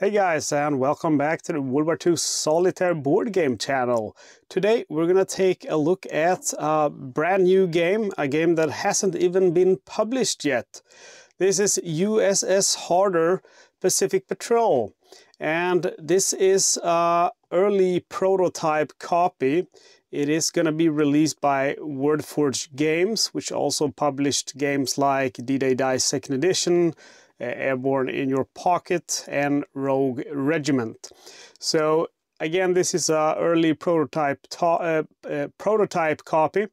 Hey guys, and welcome back to the World War II Solitaire board game channel. Today we're gonna take a look at a brand new game, a game that hasn't even been published yet. This is USS Harder Pacific Patrol, and this is an early prototype copy. It is gonna be released by Wordforged Games, which also published games like D-Day Dice Second Edition, Airborne in Your Pocket, and Rogue Regiment. So again, this is an early prototype copy,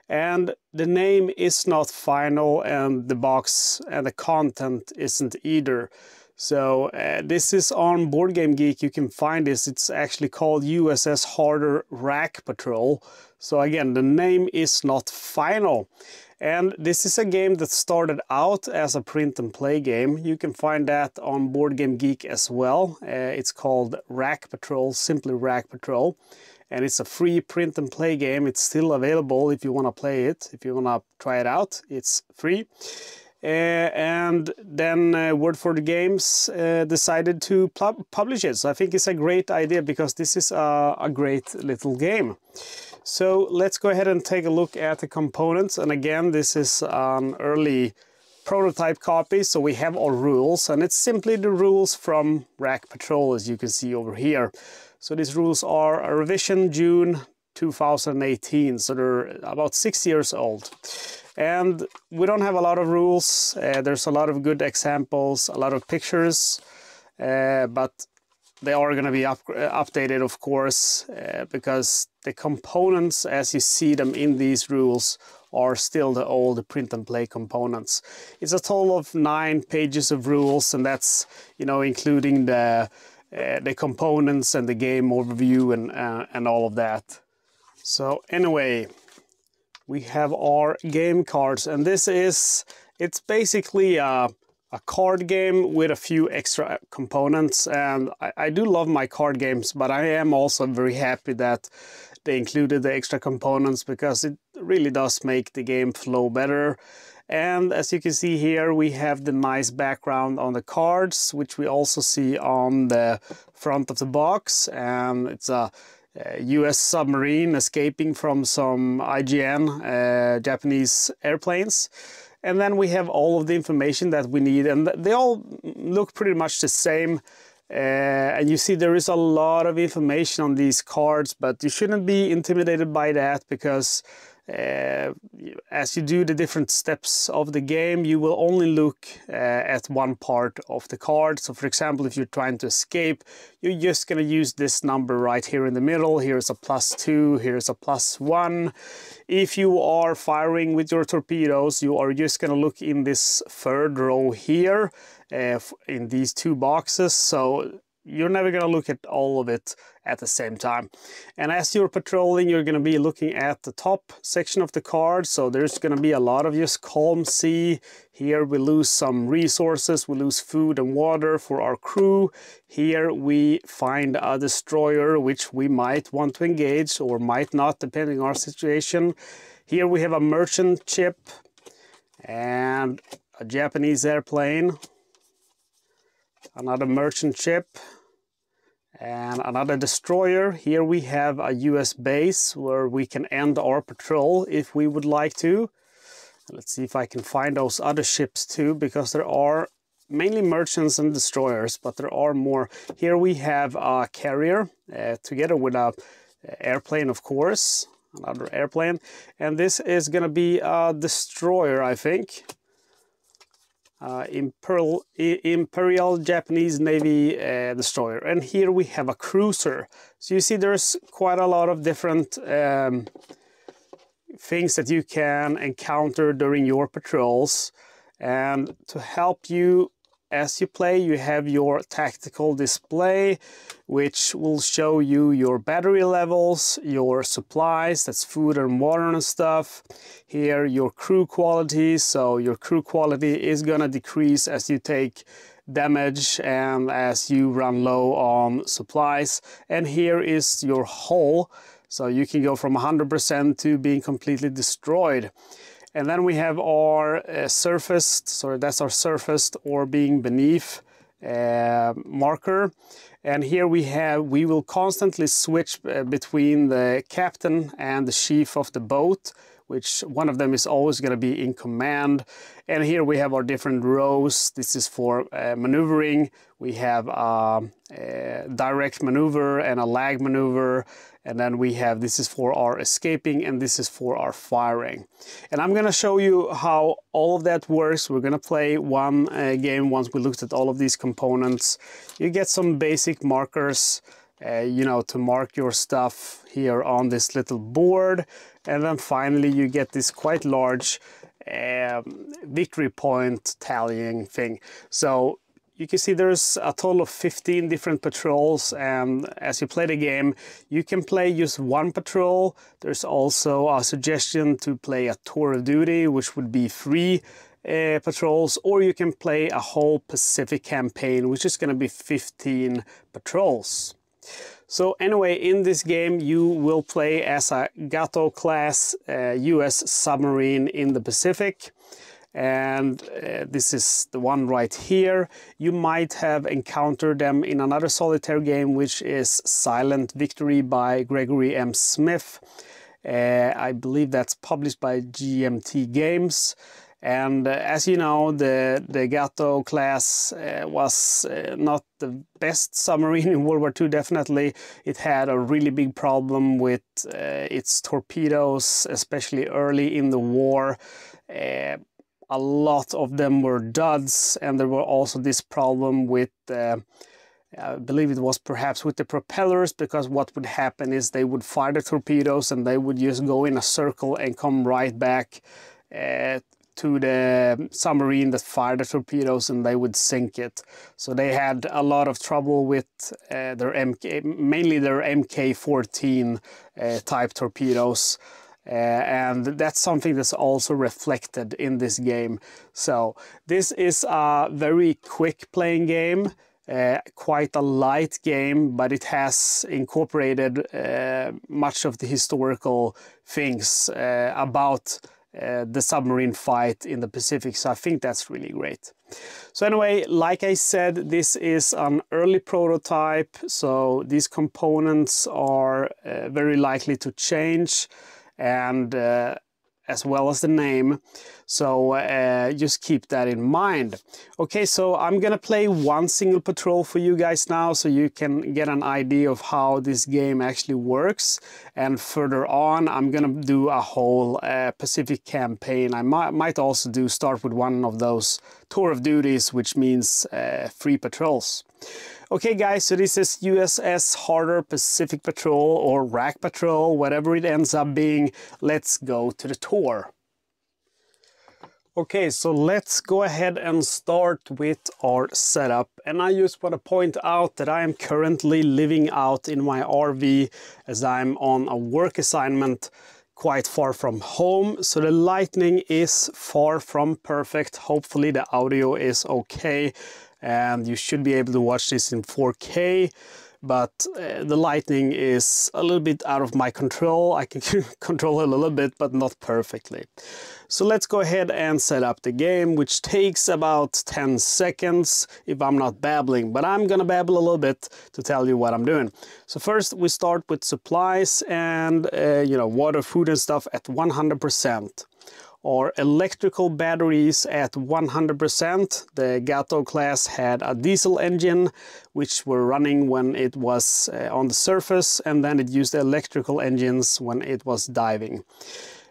and the name is not final, and the box and the content isn't either. So this is on Boardgame Geek. You can find this. It's actually called USS Harder Rack Patrol. So again, the name is not final. And this is a game that started out as a print and play game. You can find that on Boardgame Geek as well. It's called Rack Patrol, simply Rack Patrol. And it's a free print and play game. It's still available if you want to play it. If you want to try it out, it's free. And then Wordforged Games decided to publish it. So I think it's a great idea because this is a great little game. So let's go ahead and take a look at the components. And again, this is an early prototype copy, so we have our rules, and it's simply the rules from Rack Patrol, as you can see over here. So these rules are a revision June 2018, so they're about 6 years old. And we don't have a lot of rules. There's a lot of good examples, a lot of pictures, but they are going to be updated, of course, because the components, as you see them in these rules, are still the old print and play components. It's a total of 9 pages of rules, and that's, you know, including the components and the game overview and all of that. So anyway, we have our game cards, and it's basically a card game with a few extra components. And I do love my card games, but I am also very happy that they included the extra components because it really does make the game flow better. And as you can see here, we have the nice background on the cards, which we also see on the front of the box. And it's a US submarine escaping from some IGN Japanese airplanes. And then we have all of the information that we need, and they all look pretty much the same. And you see there is a lot of information on these cards, but you shouldn't be intimidated by that because as you do the different steps of the game, you will only look at one part of the card. So for example, if you're trying to escape, you're just going to use this number right here in the middle. Here's a +2, here's a +1. If you are firing with your torpedoes, you are just going to look in this third row here in these 2 boxes. So you're never going to look at all of it at the same time. And as you're patrolling, you're going to be looking at the top section of the card. So there's going to be a lot of just calm sea. Here we lose some resources. We lose food and water for our crew. Here we find a destroyer, which we might want to engage or might not, depending on our situation. Here we have a merchant ship and a Japanese airplane. Another merchant ship and another destroyer. Here we have a US base where we can end our patrol if we would like to. Let's see if I can find those other ships too, because there are mainly merchants and destroyers, but there are more. Here we have a carrier together with a airplane, of course, another airplane. And this is going to be a destroyer, I think. Imperial Japanese Navy destroyer. And here we have a cruiser. So you see there's quite a lot of different things that you can encounter during your patrols. And to help you as you play, you have your tactical display, which will show you your battery levels, your supplies, that's food and water and stuff. Here, your crew quality. So your crew quality is gonna decrease as you take damage and as you run low on supplies. And here is your hull. So you can go from 100% to being completely destroyed. And then we have our surfaced, so that's our surfaced or being beneath marker. And here we will constantly switch between the captain and the chief of the boat, which one of them is always going to be in command. And here we have our different rows. This is for maneuvering. We have a direct maneuver and a lag maneuver. And then we have, this is for our escaping, and this is for our firing. And I'm going to show you how all of that works. We're going to play one game once we looked at all of these components. You get some basic markers, you know, to mark your stuff here on this little board. And then finally you get this quite large victory point tallying thing. So you can see there's a total of 15 different patrols, and as you play the game, you can play just one patrol. There's also a suggestion to play a tour of duty, which would be 3 patrols, or you can play a whole Pacific campaign, which is going to be 15 patrols. So anyway, in this game you will play as a Gato class US submarine in the Pacific. And this is the one right here. You might have encountered them in another solitaire game, which is Silent Victory by Gregory M. Smith. I believe that's published by GMT Games. And as you know, the Gato class was not the best submarine in World War II, definitely. It had a really big problem with its torpedoes, especially early in the war. A lot of them were duds, and there were also this problem with, I believe it was perhaps with the propellers, because what would happen is they would fire the torpedoes and they would just go in a circle and come right back to the submarine that fired the torpedoes, and they would sink it. So they had a lot of trouble with their mainly their Mk14 type torpedoes. And that's something that's also reflected in this game. So this is a very quick playing game, quite a light game, but it has incorporated much of the historical things about the submarine fight in the Pacific. So I think that's really great. So anyway, like I said, this is an early prototype, so these components are very likely to change, and as well as the name. So just keep that in mind. Okay, so I'm gonna play one single patrol for you guys now, so you can get an idea of how this game actually works. And further on, I'm gonna do a whole Pacific campaign. I might also start with one of those tour of duties, which means 3 patrols. Okay guys, so this is USS Harder Pacific Patrol, or RAC Patrol, whatever it ends up being. Let's go to the tour. Okay, so let's go ahead and start with our setup. And I just want to point out that I am currently living out in my RV as I'm on a work assignment quite far from home. So the lighting is far from perfect. Hopefully the audio is okay, and you should be able to watch this in 4K, but the lighting is a little bit out of my control. I can control it a little bit, but not perfectly. So let's go ahead and set up the game, which takes about 10 seconds if I'm not babbling, but I'm gonna babble a little bit to tell you what I'm doing. So first we start with supplies and you know, water, food and stuff at 100%. Or electrical batteries at 100%. The Gato class had a diesel engine which were running when it was on the surface, and then it used electrical engines when it was diving.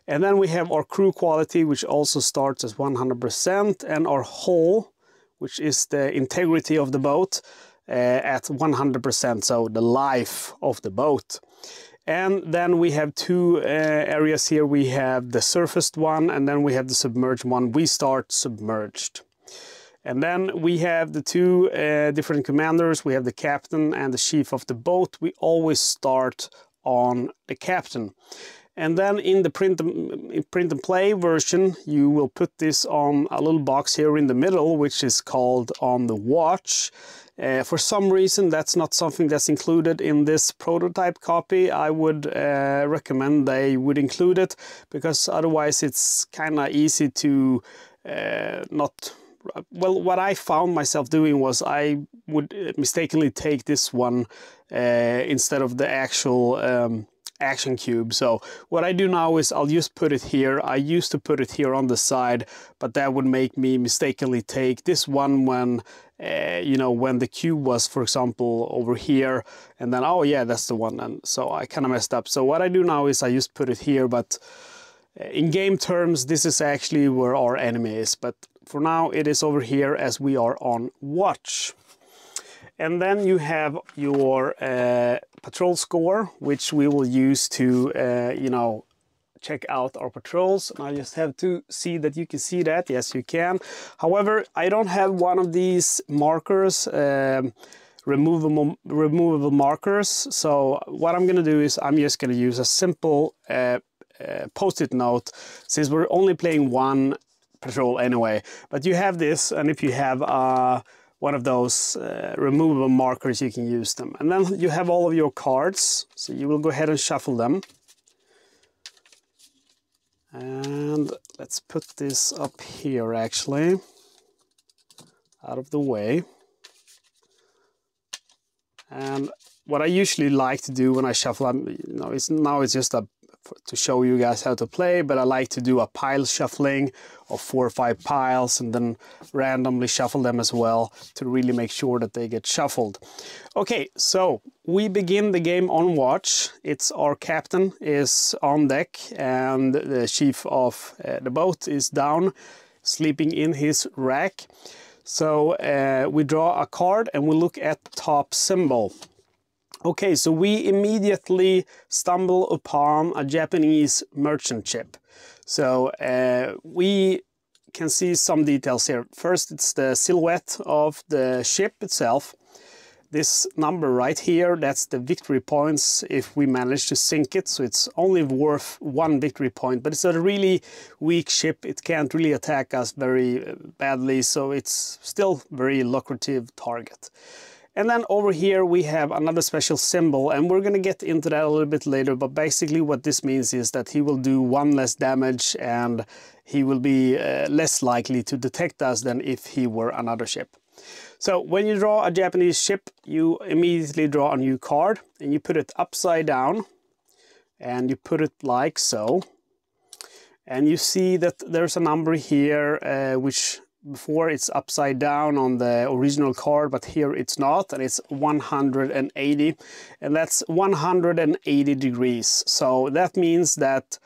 And then we have our crew quality, which also starts at 100%, and our hull, which is the integrity of the boat, at 100%, so the life of the boat. And then we have 2 areas here. We have the surfaced one, and then we have the submerged one. We start submerged. And then we have the 2 different commanders. We have the captain and the chief of the boat. We always start on the captain. And then in the print and play version, you will put this on a little box here in the middle, which is called on the watch. For some reason, that's not something that's included in this prototype copy. I would recommend they would include it, because otherwise it's kind of easy to not well, what I found myself doing was I would mistakenly take this one instead of the actual action cube. So what I do now is I'll just put it here. I used to put it here on the side, but that would make me mistakenly take this one when you know, when the cube was, for example, over here, and then, oh yeah, that's the one. And so I kind of messed up. So what I do now is I just put it here, but in game terms, this is actually where our enemy is. But for now, it is over here as we are on watch. And then you have your patrol score, which we will use to, you know, check out our patrols. And I just have to see that you can see that. Yes, you can. However, I don't have one of these markers, removable markers. So what I'm going to do is I'm just going to use a simple post-it note, since we're only playing one patrol anyway. But you have this, and if you have one of those removable markers, you can use them. And then you have all of your cards, so you will go ahead and shuffle them. And let's put this up here, actually, out of the way. And what I usually like to do when I shuffle, you know, it's just to show you guys how to play, but I like to do a pile shuffling of 4 or 5 piles and then randomly shuffle them as well to really make sure that they get shuffled. Okay, so we begin the game on watch. It's our captain is on deck and the chief of the boat is down, sleeping in his rack. So we draw a card and we look at the top symbol. Okay, so we immediately stumble upon a Japanese merchant ship. So we can see some details here. First, it's the silhouette of the ship itself. This number right here, that's the victory points if we manage to sink it. So it's only worth 1 victory point, but it's a really weak ship. It can't really attack us very badly, so it's still very lucrative target. And then over here we have another special symbol, and we're going to get into that a little bit later, but basically what this means is that he will do 1 less damage and he will be less likely to detect us than if he were another ship. So when you draw a Japanese ship, you immediately draw a new card and you put it upside down and you put it like so. And you see that there's a number here which before it's upside down on the original card, but here it's not, and it's 180, and that's 180 degrees. So that means that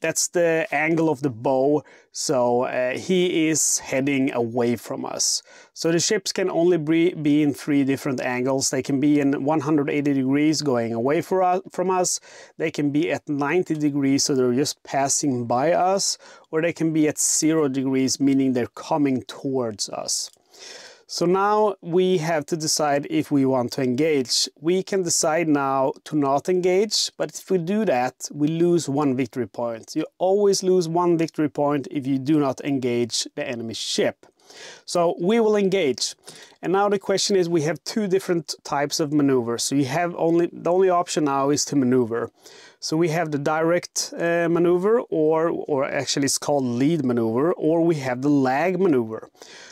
that's the angle of the bow. So he is heading away from us. So the ships can only be in 3 different angles. They can be in 180 degrees going away from us. They can be at 90 degrees, so they're just passing by us. Or they can be at 0 degrees, meaning they're coming towards us. So now we have to decide if we want to engage. We can decide now to not engage, but if we do that, we lose 1 victory point. You always lose 1 victory point if you do not engage the enemy ship. So we will engage. And now the question is, we have 2 different types of maneuvers. So you have the only option now is to maneuver. So we have the direct maneuver, or actually it's called lead maneuver, or we have the lag maneuver.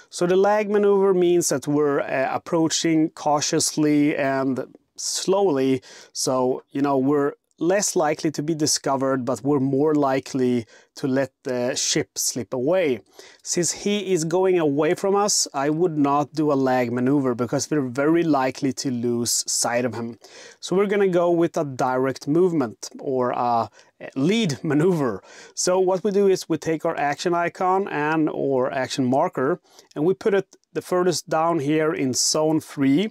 So the lag maneuver means that we're approaching cautiously and slowly. So, you know, we're less likely to be discovered, but we're more likely to let the ship slip away. Since he is going away from us, I would not do a lag maneuver because we're very likely to lose sight of him. So we're going to go with a direct movement, or a lead maneuver. So what we do is we take our action icon and or action marker and we put it the furthest down here in zone 3,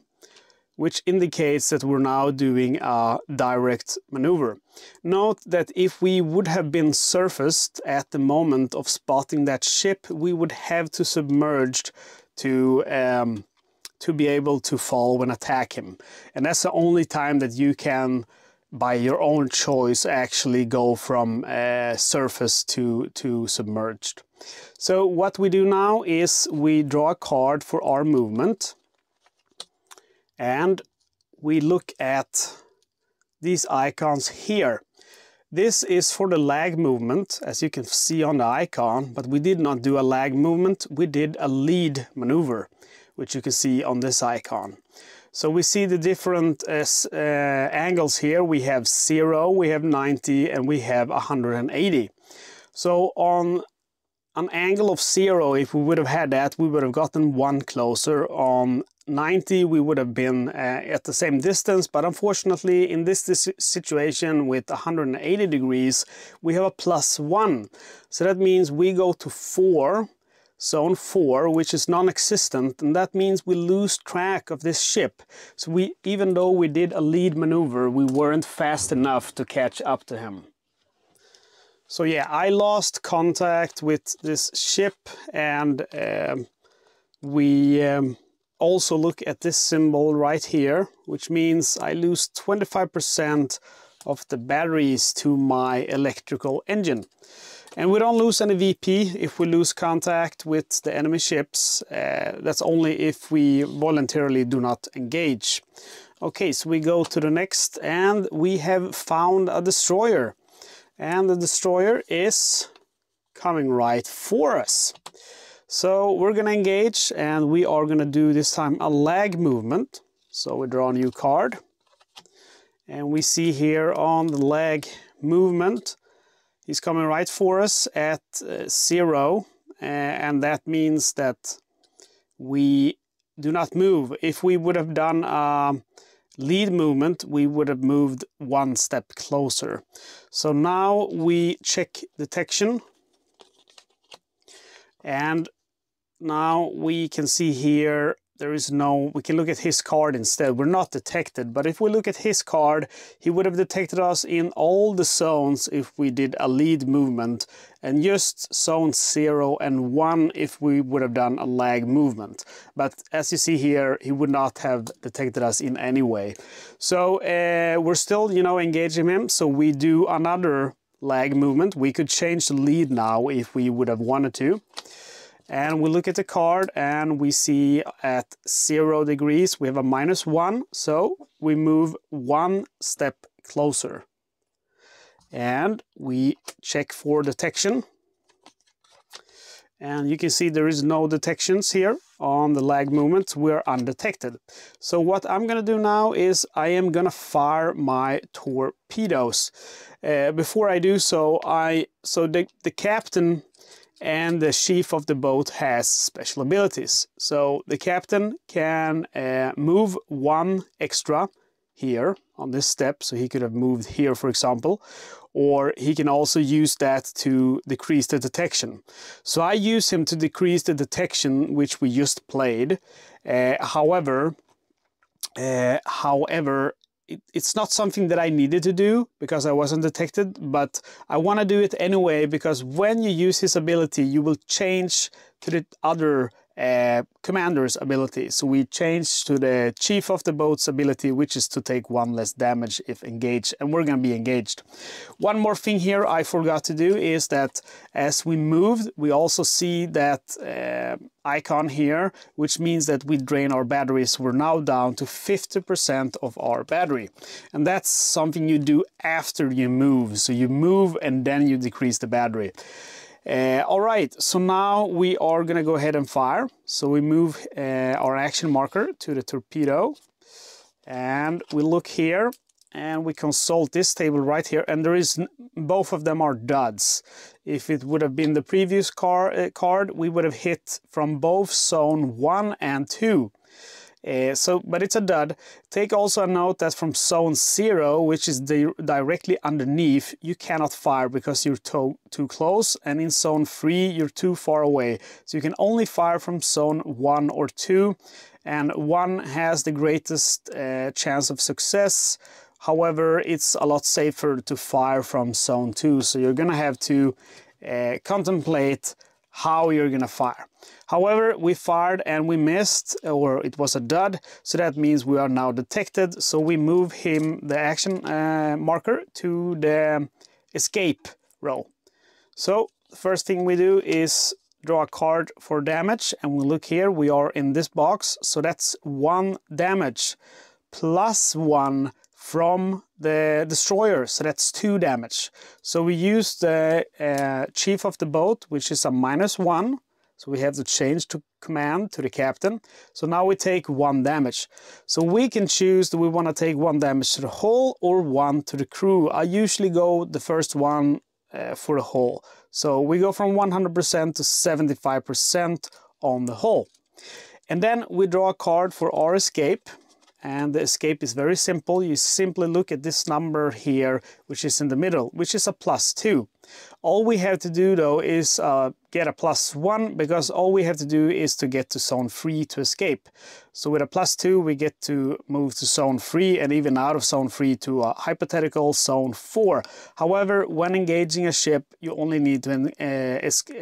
which indicates that we're now doing a direct maneuver. Note that if we would have been surfaced at the moment of spotting that ship, we would have to submerge to be able to fall when attack him. And that's the only time that you can, by your own choice, actually go from surface to submerged. So what we do now is we draw a card for our movement. And we look at these icons here. This is for the lag movement, as you can see on the icon, but we did not do a lag movement, we did a lead maneuver, which you can see on this icon. So we see the different angles here. We have 0, we have 90, and we have 180. So on an angle of 0, if we would have had that, we would have gotten 1 closer. On 90, we would have been at the same distance, but unfortunately in this situation with 180 degrees, we have a +1. So that means we go to 4, zone 4, which is non-existent, and that means we lose track of this ship. So even though we did a lead maneuver, we weren't fast enough to catch up to him. So yeah, I lost contact with this ship, and we also look at this symbol right here, which means I lose 25% of the batteries to my electrical engine. And we don't lose any VP if we lose contact with the enemy ships. That's only if we voluntarily do not engage. Okay, so we go to the next, and we have found a destroyer. And the destroyer is coming right for us. So we're going to engage, and we are going to do this time a lag movement. So we draw a new card, and we see here on the lag movement, he's coming right for us at 0, and that means that we do not move. If we would have done a lead movement, we would have moved 1 step closer. So now we check detection, and now we can see here there is no, we can look at his card instead. We're not detected, but if we look at his card, he would have detected us in all the zones if we did a lead movement, and just zone 0 and 1 if we would have done a lag movement. But as you see here, he would not have detected us in any way. So we're still, you know, engaging him. So we do another lag movement. We could change the lead now if we would have wanted to. And we look at the card, and we see at 0 degrees we have a -1, so we move 1 step closer. And we check for detection, and you can see there is no detections here on the lag movement. We're undetected. So what I'm gonna do now is I am gonna fire my torpedoes. Before I do so, the captain and the chief of the boat has special abilities. So the captain can move 1 extra here on this step, so he could have moved here, for example, or he can also use that to decrease the detection. So I use him to decrease the detection, which we just played. However, it's not something that I needed to do because I wasn't detected, but I want to do it anyway, because when you use his ability, you will change to the other commander's ability. So we change to the chief of the boat's ability, which is to take 1 less damage if engaged, and we're going to be engaged. One more thing here I forgot to do is that as we moved, we also see that icon here, which means that we drain our batteries. We're now down to 50% of our battery, and that's something you do after you move. So you move and then you decrease the battery. All right, so now we are going to go ahead and fire. So we move our action marker to the torpedo, and we look here, and we consult this table right here, and there is both of them are duds. If it would have been the previous card, we would have hit from both zone 1 and 2. But it's a dud. Take also a note that from zone 0, which is directly underneath, you cannot fire because you're too close, and in zone 3 you're too far away. So you can only fire from zone 1 or 2, and 1 has the greatest chance of success. However, it's a lot safer to fire from zone 2, so you're gonna have to contemplate how you're gonna fire. However, we fired and we missed, or it was a dud, so that means we are now detected. So we move him, the action marker, to the escape row. So the first thing we do is draw a card for damage, and we look here, we are in this box, so that's 1 damage, +1 from the destroyer, so that's 2 damage. So we use the chief of the boat, which is a -1. So we have to change to command to the captain. So now we take 1 damage. So we can choose, do we want to take 1 damage to the hull or 1 to the crew? I usually go the first one for the hull. So we go from 100% to 75% on the hull. And then we draw a card for our escape. And the escape is very simple. You simply look at this number here, which is in the middle, which is a +2. All we have to do though is get a +1, because all we have to do is to get to zone 3 to escape. So with a +2 we get to move to zone 3 and even out of zone 3 to a hypothetical zone 4. However, when engaging a ship you only need to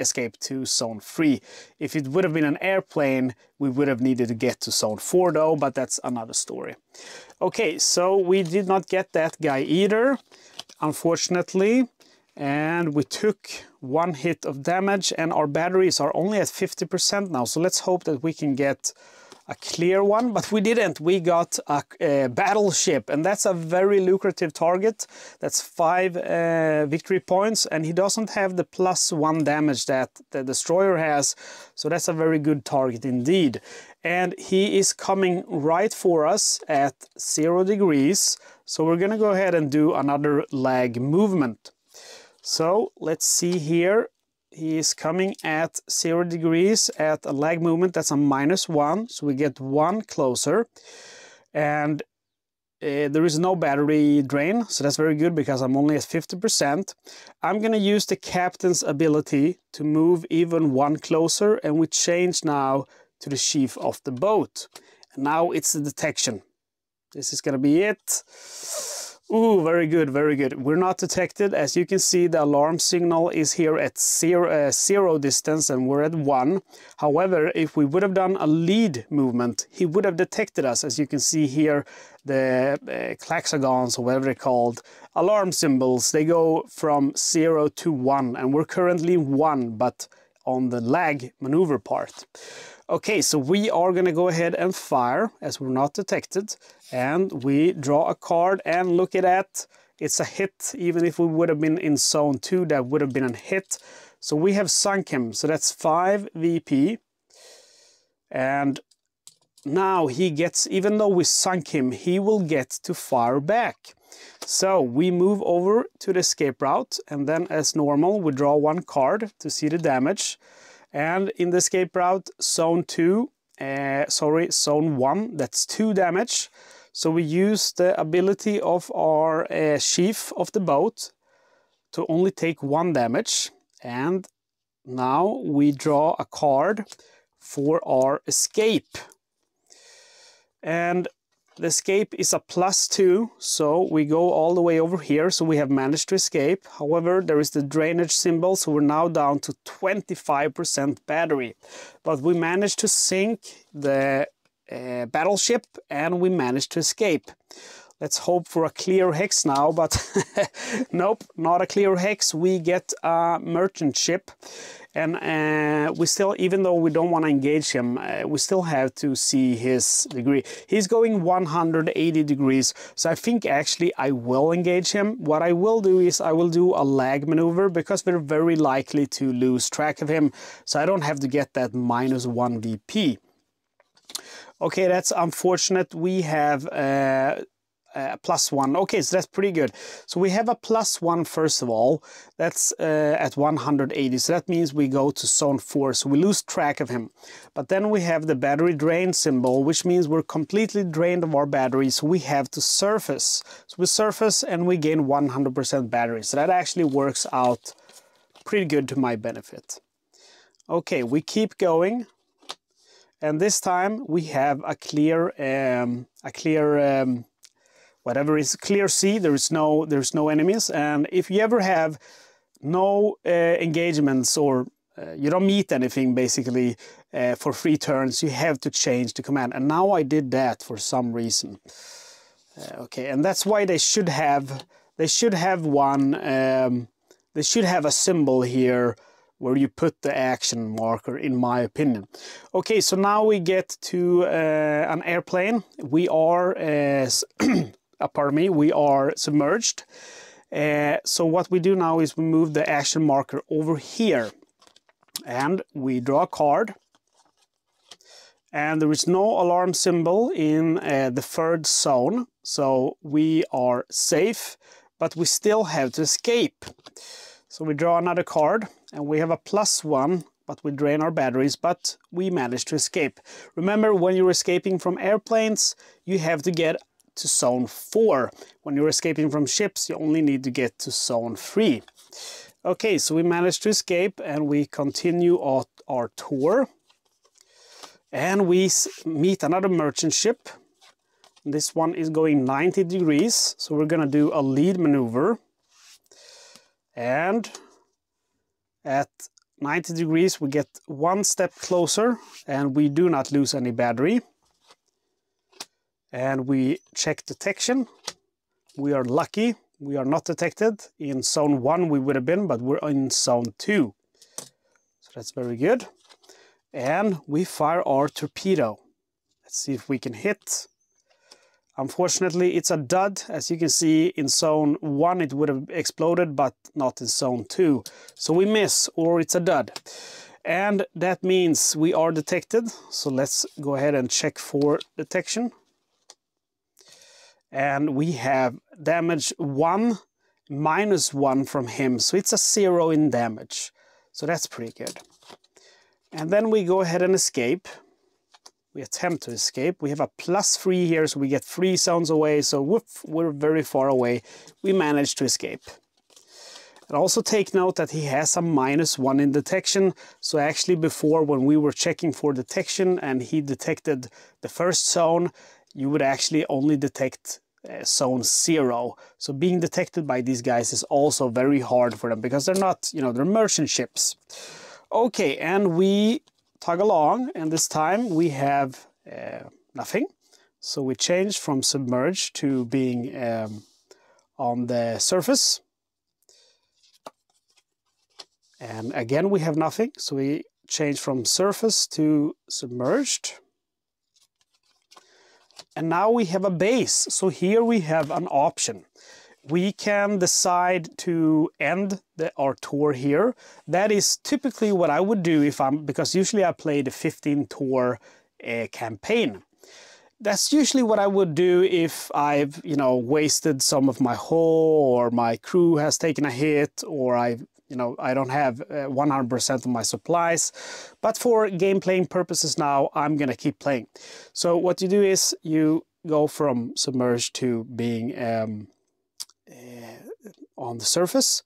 escape to zone 3. If it would have been an airplane we would have needed to get to zone 4 though, but that's another story. Okay, so we did not get that guy either, unfortunately. And we took 1 hit of damage, and our batteries are only at 50% now. So let's hope that we can get a clear one, but we didn't. We got a battleship, and that's a very lucrative target. That's 5 victory points, and he doesn't have the +1 damage that the destroyer has. So that's a very good target indeed. And he is coming right for us at 0 degrees. So we're gonna go ahead and do another lag movement. So let's see here, he is coming at 0 degrees at a lag movement, that's a -1, so we get 1 closer. And there is no battery drain, so that's very good because I'm only at 50%. I'm gonna use the captain's ability to move even 1 closer, and we change now to the chief of the boat. And now it's the detection. This is gonna be it. Ooh, very good, very good. We're not detected. As you can see, the alarm signal is here at 0 distance and we're at 1. However, if we would have done a lead movement, he would have detected us. As you can see here, the klaxagons, or whatever they're called, alarm symbols, they go from 0 to 1, and we're currently 1, but on the lag maneuver part. Okay, so we are going to go ahead and fire as we're not detected, and we draw a card, and look at that, it's a hit. Even if we would have been in zone 2, that would have been a hit. So we have sunk him, so that's 5 VP. And now he gets, even though we sunk him, he will get to fire back. So we move over to the escape route, and then as normal we draw 1 card to see the damage. And in the escape route, zone 1, that's 2 damage. So we use the ability of our chief of the boat to only take 1 damage. And now we draw a card for our escape. And the escape is a +2, so we go all the way over here, so we have managed to escape. However, there is the drainage symbol, so we're now down to 25% battery. But we managed to sink the battleship, and we managed to escape. Let's hope for a clear hex now, but nope, not a clear hex. We get a merchant ship, and we still, even though we don't want to engage him, we still have to see his degree. He's going 180 degrees, so I think actually I will engage him. What I will do is I will do a lag maneuver, because we're very likely to lose track of him, so I don't have to get that -1 VP. Okay, that's unfortunate. We have +1. Okay, so that's pretty good. So we have a +1 first of all. That's at 180. So that means we go to zone 4. So we lose track of him. But then we have the battery drain symbol, which means we're completely drained of our battery. So we have to surface. So we surface and we gain 100% battery. So that actually works out pretty good to my benefit. Okay, we keep going. And this time we have a clear whatever is clear sea. There's no enemies, and if you ever have no engagements, or you don't meet anything basically for 3 turns, you have to change the command. And now I did that for some reason. Okay, and that's why they should have one. They should have a symbol here where you put the action marker, in my opinion. Okay, so now we get to an airplane. We are pardon me, we are submerged. So what we do now is we move the action marker over here. And we draw a card. And there is no alarm symbol in the third zone. So we are safe, but we still have to escape. So we draw another card, and we have a +1, but we drain our batteries, but we manage to escape. Remember, when you're escaping from airplanes, you have to get to zone 4. When you're escaping from ships, you only need to get to zone 3. Okay, so we managed to escape, and we continue our tour. And we meet another merchant ship. This one is going 90 degrees, so we're gonna do a lead maneuver. And at 90 degrees, we get one step closer, and we do not lose any battery. And we check detection. We are lucky. We are not detected. In zone 1 we would have been, but we're in zone 2. So that's very good. And we fire our torpedo. Let's see if we can hit. Unfortunately, it's a dud. As you can see, in zone 1 it would have exploded, but not in zone 2. So we miss, or it's a dud. And that means we are detected. So let's go ahead and check for detection. And we have damage 1, -1 from him. So it's a 0 in damage. So that's pretty good. And then we go ahead and escape. We attempt to escape. We have a +3 here, so we get 3 zones away. So woof, we're very far away. We managed to escape. And also take note that he has a -1 in detection. So actually before, when we were checking for detection and he detected the first zone, you would actually only detect zone 0. So being detected by these guys is also very hard for them, because they're not, they're merchant ships. Okay, and we tug along, and this time we have nothing. So we change from submerged to being on the surface. And again we have nothing, so we change from surface to submerged. And now we have a base. So here we have an option. We can decide to end our tour here. That is typically what I would do because usually I play the 15 tour campaign. That's usually what I would do if I've, wasted some of my hull, or my crew has taken a hit, or I don't have 100% of my supplies. But for game playing purposes now, I'm gonna keep playing. So what you do is you go from submerged to being on the surface.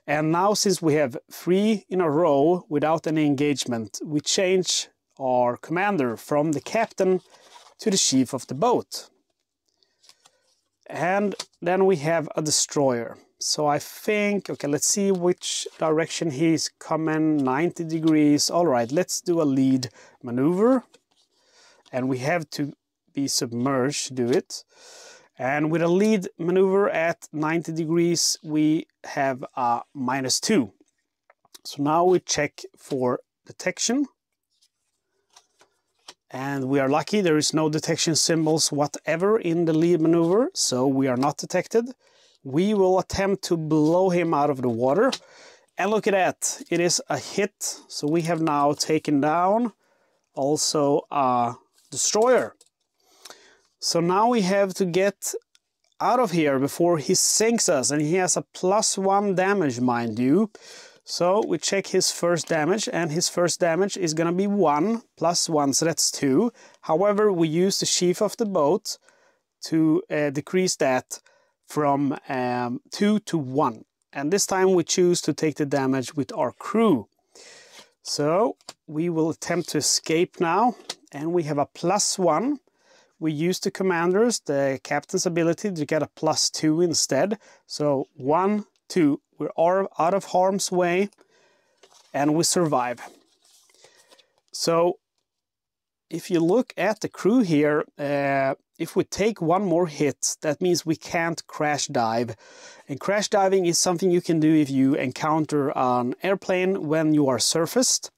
And now, since we have 3 in a row without any engagement, we change our commander from the captain to the chief of the boat. And then we have a destroyer. So I think, okay, let's see which direction he's coming. 90 degrees. All right, let's do a lead maneuver. And we have to be submerged to do it. And with a lead maneuver at 90 degrees, we have a -2. So now we check for detection. And we are lucky, there is no detection symbols whatever in the lead maneuver, so we are not detected. We will attempt to blow him out of the water. And look at that, it is a hit. So we have now taken down also a destroyer. So now we have to get out of here before he sinks us, and he has a +1 damage, mind you. So we check his first damage, and his first damage is gonna be 1 + 1, so that's 2. However, we use the chief of the boat to decrease that from 2 to 1. And this time we choose to take the damage with our crew. So we will attempt to escape now, and we have a +1. We use the commanders, the captain's ability, to get a +2 instead. So 1, 2, we're out of harm's way, and we survive. So if you look at the crew here, if we take one more hit, that means we can't crash dive. And crash diving is something you can do if you encounter an airplane when you are surfaced.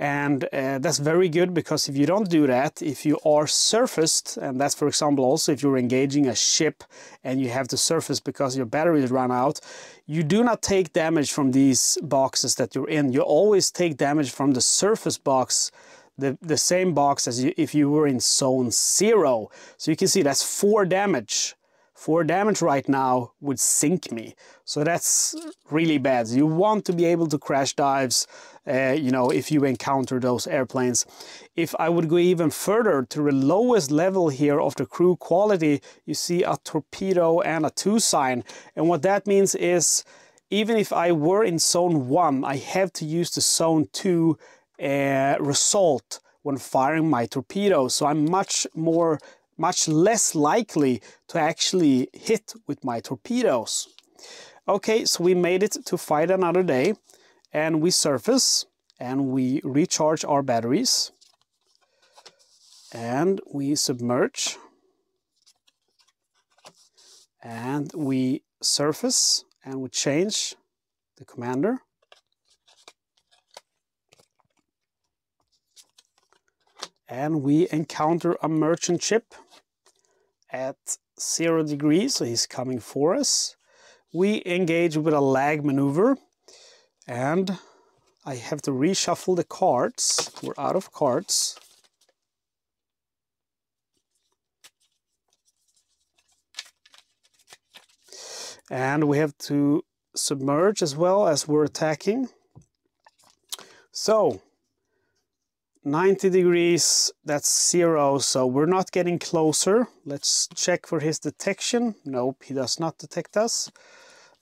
And that's very good, because if you don't do that, if you are surfaced, and that's for example also if you're engaging a ship and you have to surface because your batteries run out, you do not take damage from these boxes that you're in. You always take damage from the surface box, the same box as if you were in zone 0. So you can see that's 4 damage. 4 damage right now would sink me. So that's really bad. You want to be able to crash dives, you know, if you encounter those airplanes. If I would go even further to the lowest level here of the crew quality, you see a torpedo and a 2 sign. And what that means is, even if I were in zone 1, I have to use the zone 2 result when firing my torpedoes. So I'm much less likely to actually hit with my torpedoes. Okay, so we made it to fight another day, and we surface and we recharge our batteries and we submerge and we surface and we change the commander. And we encounter a merchant ship at 0 degrees, so he's coming for us. We engage with a lag maneuver, and I have to reshuffle the cards. We're out of cards. And we have to submerge as well as we're attacking. So 90 degrees, that's 0, so we're not getting closer. Let's check for his detection. Nope, he does not detect us.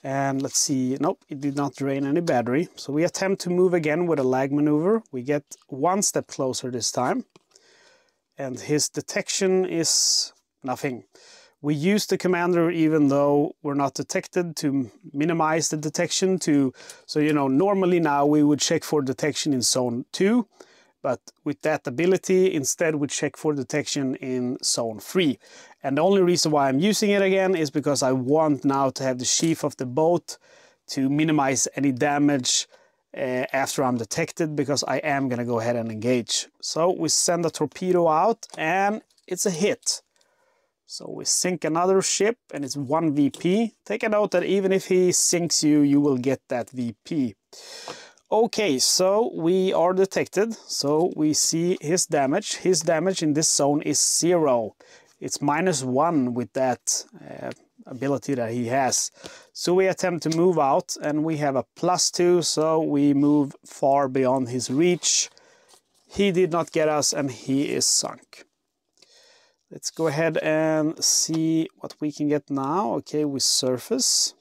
And let's see, nope, it did not drain any battery. So we attempt to move again with a lag maneuver. We get 1 step closer this time. And his detection is nothing. We use the commander even though we're not detected to minimize the detection so you know, normally now we would check for detection in zone 2. But with that ability, instead we check for detection in zone 3. And the only reason why I'm using it again is because I want now to have the sheath of the boat to minimize any damage after I'm detected, because I am going to go ahead and engage. So we send a torpedo out and it's a hit. So we sink another ship and it's 1 VP. Take a note that even if he sinks you, you will get that VP. Okay, so we are detected, so we see his damage. His damage in this zone is 0. It's -1 with that ability that he has. So we attempt to move out and we have a +2, so we move far beyond his reach. He did not get us and he is sunk. Let's go ahead and see what we can get now. Okay, we surface.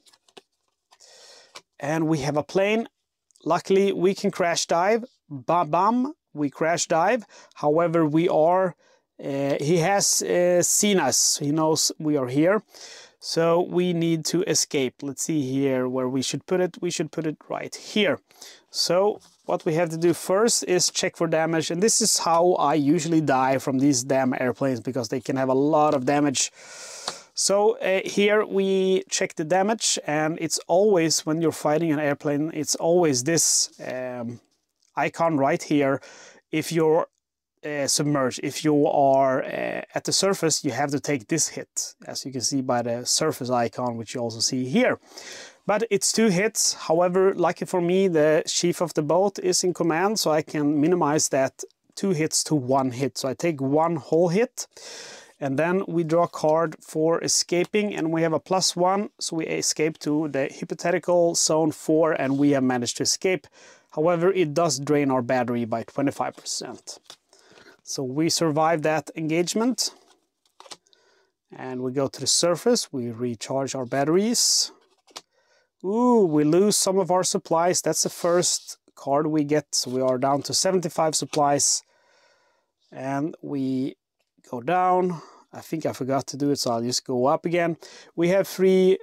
And we have a plane. Luckily, we can crash dive. Bam, we crash dive. However, he has seen us. He knows we are here. So we need to escape. Let's see here where we should put it. We should put it right here. So what we have to do first is check for damage. And this is how I usually die from these damn airplanes, because they can have a lot of damage. So here we check the damage, and it's always, when you're fighting an airplane, it's always this icon right here. If you're submerged, if you are at the surface, you have to take this hit, as you can see by the surface icon, which you also see here. But it's 2 hits. However, lucky for me, the chief of the boat is in command, so I can minimize that 2 hits to 1 hit. So I take 1 whole hit. And then we draw a card for escaping, and we have a +1, so we escape to the hypothetical zone 4, and we have managed to escape. However, it does drain our battery by 25%. So we survive that engagement, and we go to the surface, we recharge our batteries. Ooh, we lose some of our supplies. That's the first card we get, so we are down to 75 supplies, and we go down. I think I forgot to do it, so I'll just go up again. We have 3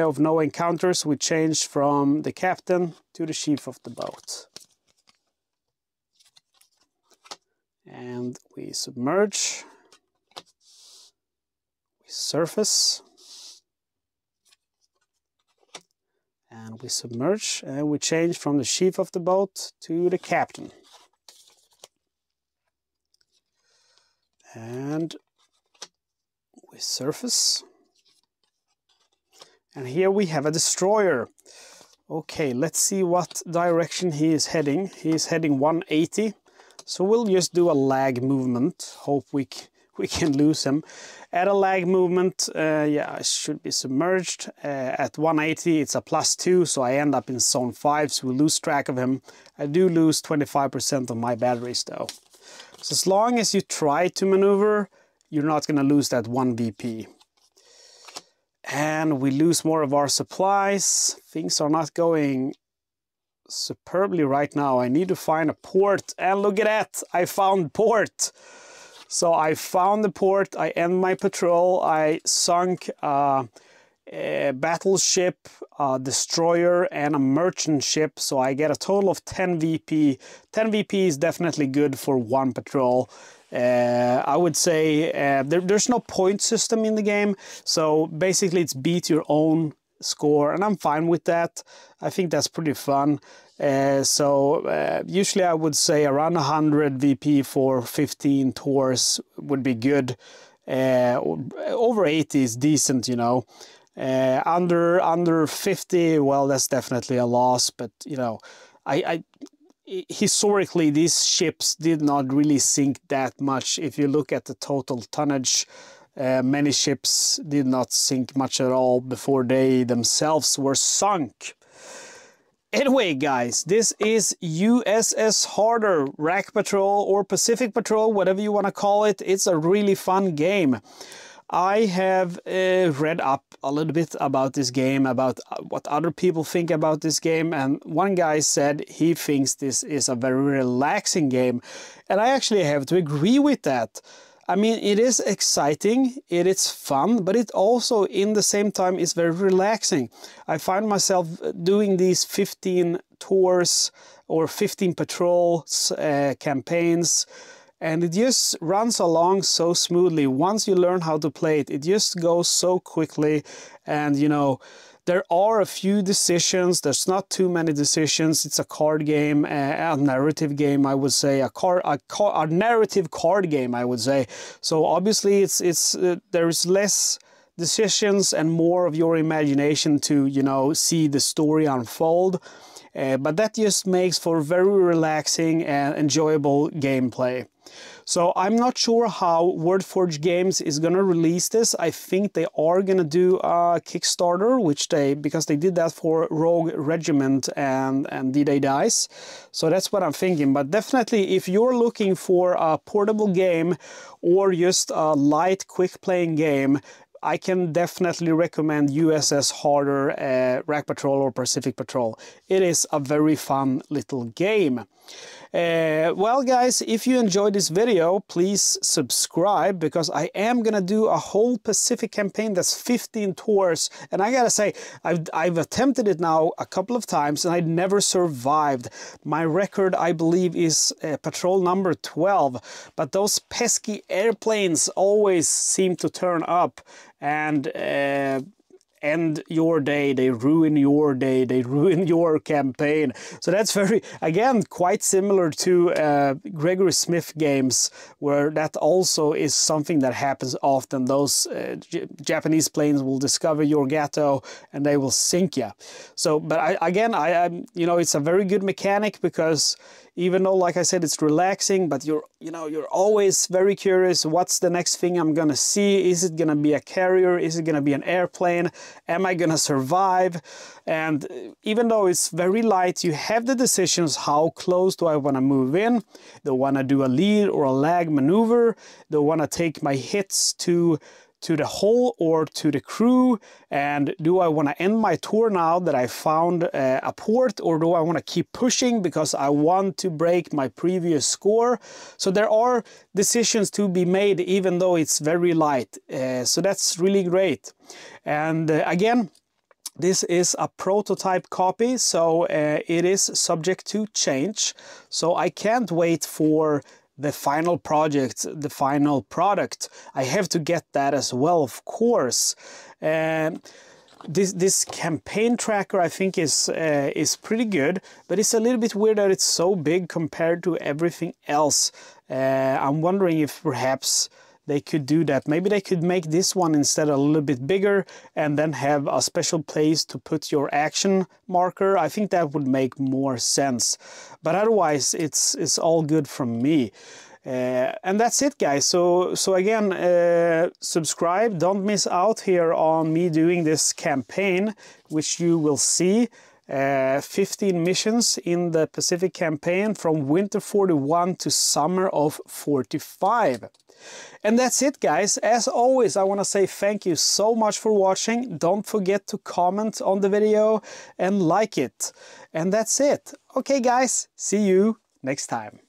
of no encounters. We changed from the captain to the chief of the boat. And we submerge. We surface. And we submerge. And we change from the chief of the boat to the captain. And we surface. And here we have a destroyer. Okay, let's see what direction he is heading. He is heading 180. So we'll just do a lag movement. Hope we can lose him. At a lag movement, yeah, I should be submerged. At 180, it's a +2, so I end up in zone 5, so we lose track of him. I do lose 25% of my batteries, though. So as long as you try to maneuver, you're not going to lose that 1 VP. And we lose more of our supplies. Things are not going superbly right now. I need to find a port, and look at that, I found port. So I found the port, I end my patrol, I sunk a battleship, a destroyer, and a merchant ship, so I get a total of 10 VP. 10 VP is definitely good for one patrol. I would say there's no point system in the game, so basically it's beat your own score, and I'm fine with that. I think that's pretty fun. Usually I would say around 100 VP for 15 tours would be good. Over 80 is decent, you know. Under 50, well, that's definitely a loss. But you know, historically these ships did not really sink that much. If you look at the total tonnage, many ships did not sink much at all before they themselves were sunk. Anyway, guys, this is USS Harder, Rack Patrol or Pacific Patrol, whatever you want to call it. It's a really fun game. I have read up a little bit about this game, about what other people think about this game, and one guy said he thinks this is a very relaxing game, and I actually have to agree with that. I mean, it is exciting, it is fun, but it also, in the same time, is very relaxing. I find myself doing these 15 tours or 15 patrols, campaigns, and it just runs along so smoothly. Once you learn how to play it, it just goes so quickly, and you know, there are a few decisions. There's not too many decisions. It's a card game, a narrative game, I would say, a narrative card game, I would say. So obviously, there's less decisions and more of your imagination to, you know, see the story unfold. But that just makes for very relaxing and enjoyable gameplay. So I'm not sure how WordForge Games is going to release this. I think they are going to do a Kickstarter, because they did that for Rogue Regiment and D-Day Dice. So that's what I'm thinking. But definitely, if you're looking for a portable game or just a light, quick-playing game, I can definitely recommend USS Harder, Rack Patrol or Pacific Patrol. It is a very fun little game. Well, guys, if you enjoyed this video, please subscribe, because I am gonna do a whole Pacific campaign that's 15 tours, and I gotta say, I've attempted it now a couple of times and I never survived. My record, I believe, is patrol number 12, but those pesky airplanes always seem to turn up and end your day, they ruin your day, they ruin your campaign. So that's very, again, quite similar to Gregory Smith games, where that also is something that happens often. Those Japanese planes will discover your gato and they will sink you. So, but again, you know, it's a very good mechanic, because even though, like I said, it's relaxing, but you're always very curious, what's the next thing I'm gonna see? Is it gonna be a carrier? Is it gonna be an airplane? Am I gonna survive? And even though it's very light, you have the decisions: how close do I wanna move in? Do I wanna do a lead or a lag maneuver? Do I wanna take my hits to the hull or to the crew? And do I want to end my tour now that I found a port, or do I want to keep pushing because I want to break my previous score? So there are decisions to be made, even though it's very light. So that's really great. And again, this is a prototype copy, so it is subject to change. So I can't wait for the final project, the final product. I have to get that as well, of course. this campaign tracker I think is pretty good, but it's a little bit weird that it's so big compared to everything else. I'm wondering if perhaps they could do that. Maybe they could make this one instead a little bit bigger and then have a special place to put your action marker. I think that would make more sense. But otherwise, it's all good from me. And that's it, guys. So again, subscribe. Don't miss out here on me doing this campaign, which you will see. 15 missions in the Pacific campaign from winter 41 to summer of 45. And that's it, guys. As always, I want to say thank you so much for watching. Don't forget to comment on the video and like it. And that's it. Okay, guys, see you next time.